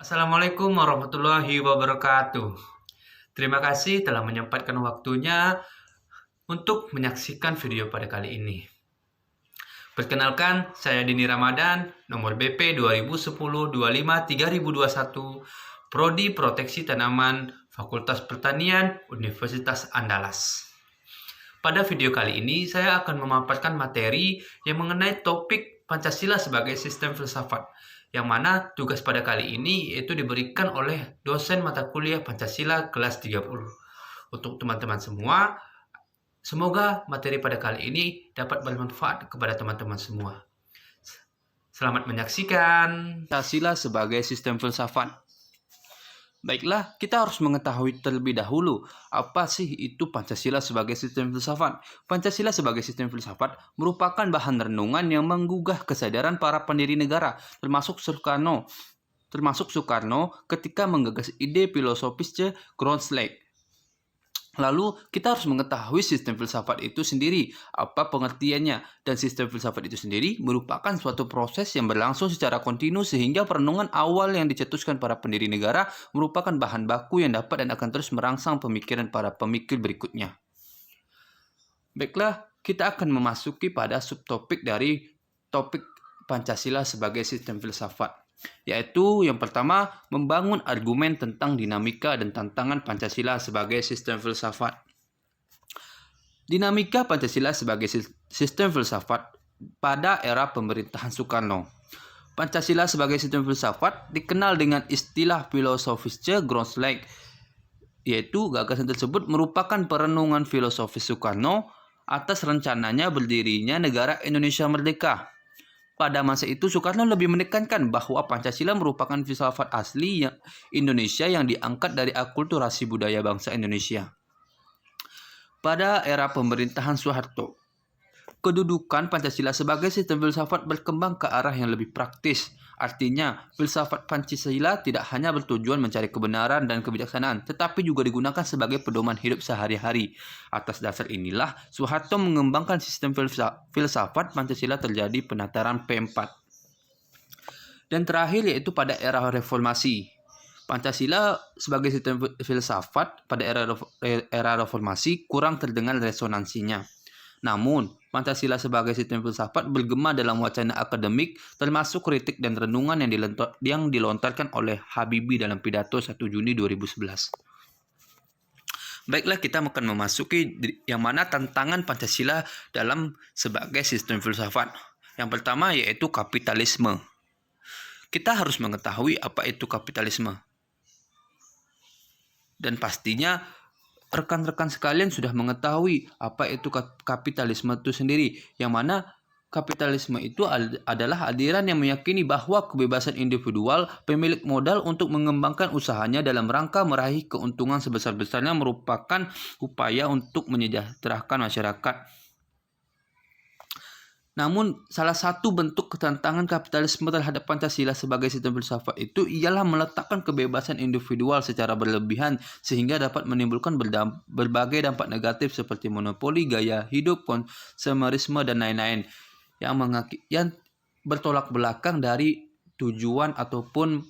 Assalamualaikum warahmatullahi wabarakatuh. Terima kasih telah menyempatkan waktunya untuk menyaksikan video pada kali ini. Perkenalkan, saya Dini Ramadan, nomor BP 2010-25-3021, Prodi Proteksi Tanaman, Fakultas Pertanian, Universitas Andalas. Pada video kali ini, saya akan memaparkan materi yang mengenai topik Pancasila sebagai sistem filsafat, yang mana tugas pada kali ini yaitu diberikan oleh dosen mata kuliah Pancasila kelas 30. Untuk teman-teman semua, semoga materi pada kali ini dapat bermanfaat kepada teman-teman semua. Selamat menyaksikan. Pancasila sebagai sistem filsafat. Baiklah, kita harus mengetahui terlebih dahulu apa sih itu Pancasila sebagai sistem filsafat. Pancasila sebagai sistem filsafat merupakan bahan renungan yang menggugah kesadaran para pendiri negara, termasuk Soekarno ketika menggagas ide filosofis Grundslag. Lalu, kita harus mengetahui sistem filsafat itu sendiri, apa pengertiannya, dan sistem filsafat itu sendiri merupakan suatu proses yang berlangsung secara kontinu sehingga perenungan awal yang dicetuskan para pendiri negara merupakan bahan baku yang dapat dan akan terus merangsang pemikiran para pemikir berikutnya. Baiklah, kita akan memasuki pada subtopik dari topik Pancasila sebagai sistem filsafat, yaitu yang pertama, membangun argumen tentang dinamika dan tantangan Pancasila sebagai sistem filsafat. Dinamika Pancasila sebagai sistem filsafat pada era pemerintahan Soekarno. Pancasila sebagai sistem filsafat dikenal dengan istilah filosofis Grundslag, yaitu gagasan tersebut merupakan perenungan filosofis Soekarno atas rencananya berdirinya negara Indonesia merdeka. Pada masa itu, Soekarno lebih menekankan bahwa Pancasila merupakan filsafat asli Indonesia yang diangkat dari akulturasi budaya bangsa Indonesia. Pada era pemerintahan Soeharto, kedudukan Pancasila sebagai sistem filsafat berkembang ke arah yang lebih praktis. Artinya, filsafat Pancasila tidak hanya bertujuan mencari kebenaran dan kebijaksanaan, tetapi juga digunakan sebagai pedoman hidup sehari-hari. Atas dasar inilah, Soeharto mengembangkan sistem filsafat Pancasila terjadi penataran P4. Dan terakhir yaitu pada era reformasi. Pancasila sebagai sistem filsafat pada era reformasi kurang terdengar resonansinya. Namun, Pancasila sebagai sistem filsafat bergema dalam wacana akademik, termasuk kritik dan renungan yang dilontarkan oleh Habibie dalam pidato 1 Juni 2011. Baiklah, kita akan memasuki yang mana tantangan Pancasila dalam sebagai sistem filsafat. Yang pertama yaitu kapitalisme. Kita harus mengetahui apa itu kapitalisme. Dan pastinya rekan-rekan sekalian sudah mengetahui apa itu kapitalisme itu sendiri, yang mana kapitalisme itu adalah aliran yang meyakini bahwa kebebasan individual pemilik modal untuk mengembangkan usahanya dalam rangka meraih keuntungan sebesar-besarnya merupakan upaya untuk menyejahterakan masyarakat. Namun, salah satu bentuk ketentangan kapitalisme terhadap Pancasila sebagai sistem filsafat itu ialah meletakkan kebebasan individual secara berlebihan sehingga dapat menimbulkan berbagai dampak negatif seperti monopoli gaya hidup, konsumerisme, dan lain-lain yang bertolak belakang dari tujuan ataupun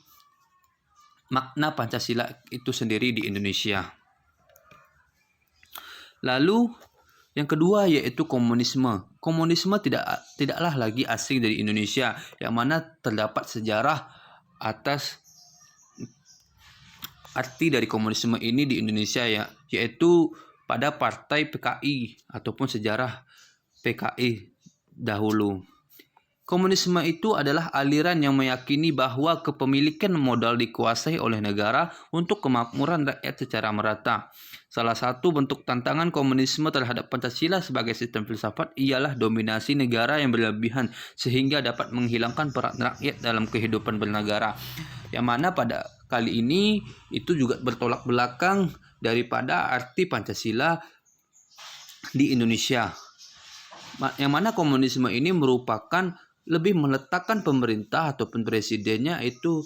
makna Pancasila itu sendiri di Indonesia. Lalu, yang kedua yaitu komunisme. Komunisme tidaklah lagi asing dari Indonesia, yang mana terdapat sejarah atas arti dari komunisme ini di Indonesia, yaitu pada partai PKI ataupun sejarah PKI dahulu. Komunisme itu adalah aliran yang meyakini bahwa kepemilikan modal dikuasai oleh negara untuk kemakmuran rakyat secara merata. Salah satu bentuk tantangan komunisme terhadap Pancasila sebagai sistem filsafat ialah dominasi negara yang berlebihan sehingga dapat menghilangkan peran rakyat dalam kehidupan bernegara. Yang mana pada kali ini itu juga bertolak belakang daripada arti Pancasila di Indonesia. Yang mana komunisme ini merupakan lebih meletakkan pemerintah ataupun presidennya itu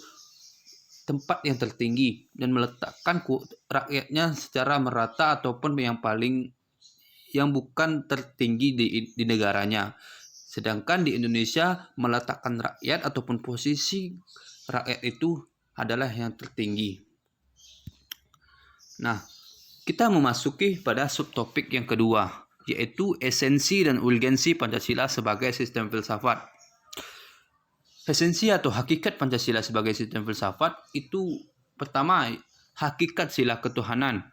tempat yang tertinggi dan meletakkan rakyatnya secara merata ataupun yang bukan tertinggi di negaranya. Sedangkan di Indonesia meletakkan rakyat ataupun posisi rakyat itu adalah yang tertinggi. Nah, kita memasuki pada subtopik yang kedua, yaitu esensi dan urgensi Pancasila sebagai sistem filsafat. Esensi atau hakikat Pancasila sebagai sistem filsafat itu pertama, hakikat sila ketuhanan,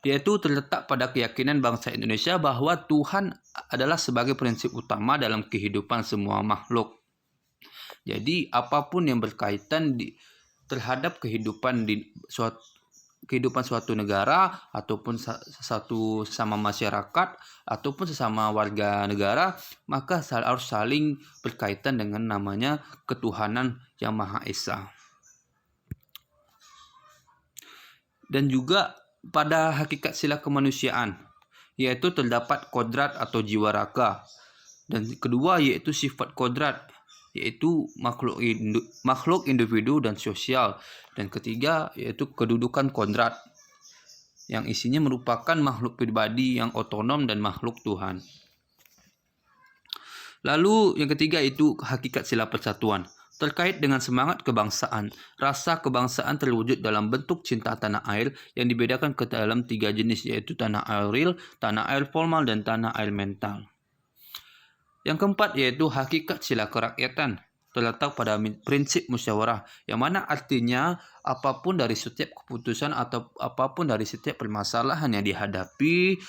yaitu terletak pada keyakinan bangsa Indonesia bahwa Tuhan adalah sebagai prinsip utama dalam kehidupan semua makhluk. Jadi apapun yang berkaitan terhadap kehidupan suatu negara ataupun sesama masyarakat ataupun sesama warga negara, maka harus saling berkaitan dengan namanya ketuhanan yang Maha Esa. Dan juga pada hakikat sila kemanusiaan, yaitu terdapat kodrat atau jiwa raga. Dan kedua yaitu sifat kodrat, yaitu makhluk individu dan sosial. Dan ketiga yaitu kedudukan kodrat, yang isinya merupakan makhluk pribadi yang otonom dan makhluk Tuhan. Lalu yang ketiga itu hakikat sila persatuan. Terkait dengan semangat kebangsaan, rasa kebangsaan terwujud dalam bentuk cinta tanah air yang dibedakan ke dalam 3 jenis, yaitu tanah air real, tanah air formal, dan tanah air mental. Yang keempat yaitu hakikat sila kerakyatan, terletak pada prinsip musyawarah, yang mana artinya apapun dari setiap keputusan atau apapun dari setiap permasalahan yang dihadapi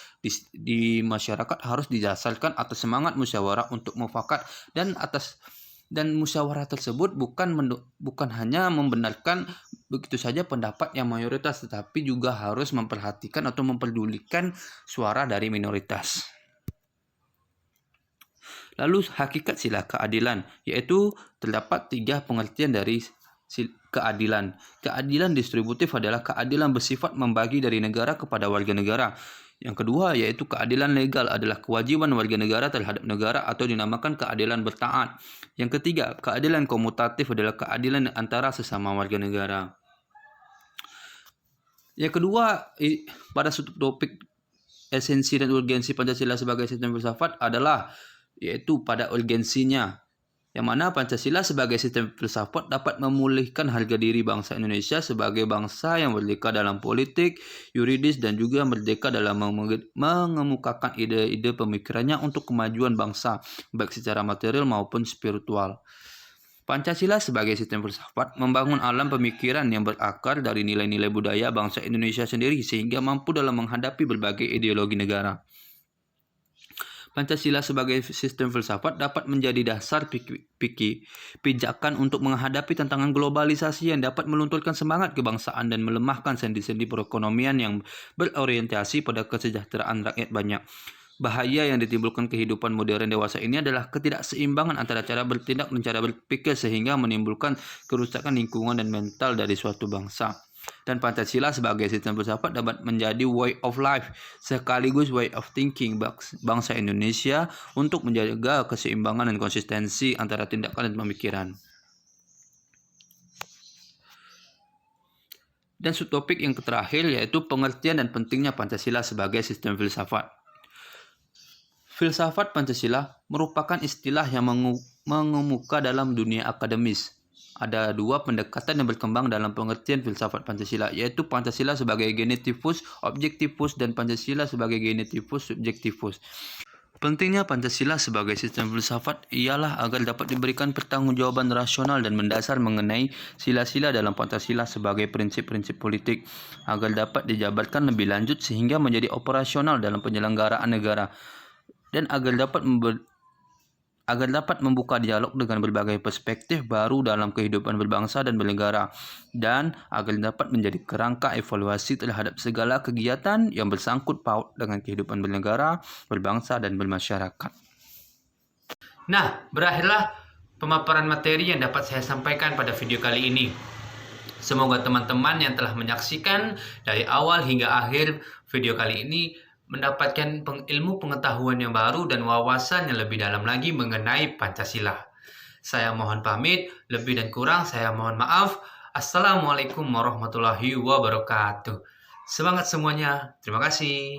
di masyarakat harus didasarkan atas semangat musyawarah untuk mufakat, dan musyawarah tersebut bukan hanya membenarkan begitu saja pendapat yang mayoritas, tetapi juga harus memperhatikan atau memperdulikan suara dari minoritas. Lalu hakikat sila keadilan, yaitu terdapat 3 pengertian dari keadilan. Keadilan distributif adalah keadilan bersifat membagi dari negara kepada warga negara. Yang kedua yaitu keadilan legal adalah kewajiban warga negara terhadap negara atau dinamakan keadilan bertaat. Yang ketiga, keadilan komutatif adalah keadilan antara sesama warga negara. Yang kedua, pada subtopik esensi dan urgensi Pancasila sebagai sistem filsafat adalah yaitu pada urgensinya, yang mana Pancasila sebagai sistem filsafat dapat memulihkan harga diri bangsa Indonesia sebagai bangsa yang merdeka dalam politik, yuridis, dan juga merdeka dalam mengemukakan ide-ide pemikirannya untuk kemajuan bangsa, baik secara material maupun spiritual. Pancasila sebagai sistem filsafat membangun alam pemikiran yang berakar dari nilai-nilai budaya bangsa Indonesia sendiri sehingga mampu dalam menghadapi berbagai ideologi negara. Pancasila sebagai sistem filsafat dapat menjadi dasar pijakan untuk menghadapi tantangan globalisasi yang dapat melunturkan semangat kebangsaan dan melemahkan sendi-sendi perekonomian yang berorientasi pada kesejahteraan rakyat banyak. Bahaya yang ditimbulkan kehidupan modern dewasa ini adalah ketidakseimbangan antara cara bertindak dan cara berpikir sehingga menimbulkan kerusakan lingkungan dan mental dari suatu bangsa. Dan Pancasila sebagai sistem filsafat dapat menjadi way of life sekaligus way of thinking bangsa Indonesia untuk menjaga keseimbangan dan konsistensi antara tindakan dan pemikiran. Dan subtopik yang terakhir yaitu pengertian dan pentingnya Pancasila sebagai sistem filsafat. Filsafat Pancasila merupakan istilah yang mengemuka dalam dunia akademis. Ada 2 pendekatan yang berkembang dalam pengertian filsafat Pancasila, yaitu Pancasila sebagai genetivus objektivus dan Pancasila sebagai genetivus subjektivus. Pentingnya Pancasila sebagai sistem filsafat ialah agar dapat diberikan pertanggungjawaban rasional dan mendasar mengenai sila-sila dalam Pancasila sebagai prinsip-prinsip politik, agar dapat dijabarkan lebih lanjut sehingga menjadi operasional dalam penyelenggaraan negara, dan agar dapat membuka dialog dengan berbagai perspektif baru dalam kehidupan berbangsa dan bernegara, dan agar dapat menjadi kerangka evaluasi terhadap segala kegiatan yang bersangkut paut dengan kehidupan bernegara, berbangsa, dan bermasyarakat. Nah, berakhirlah pemaparan materi yang dapat saya sampaikan pada video kali ini. Semoga teman-teman yang telah menyaksikan dari awal hingga akhir video kali ini mendapatkan ilmu pengetahuan yang baru dan wawasan yang lebih dalam lagi mengenai Pancasila. Saya mohon pamit, lebih dan kurang saya mohon maaf. Assalamualaikum warahmatullahi wabarakatuh. Semangat semuanya, terima kasih.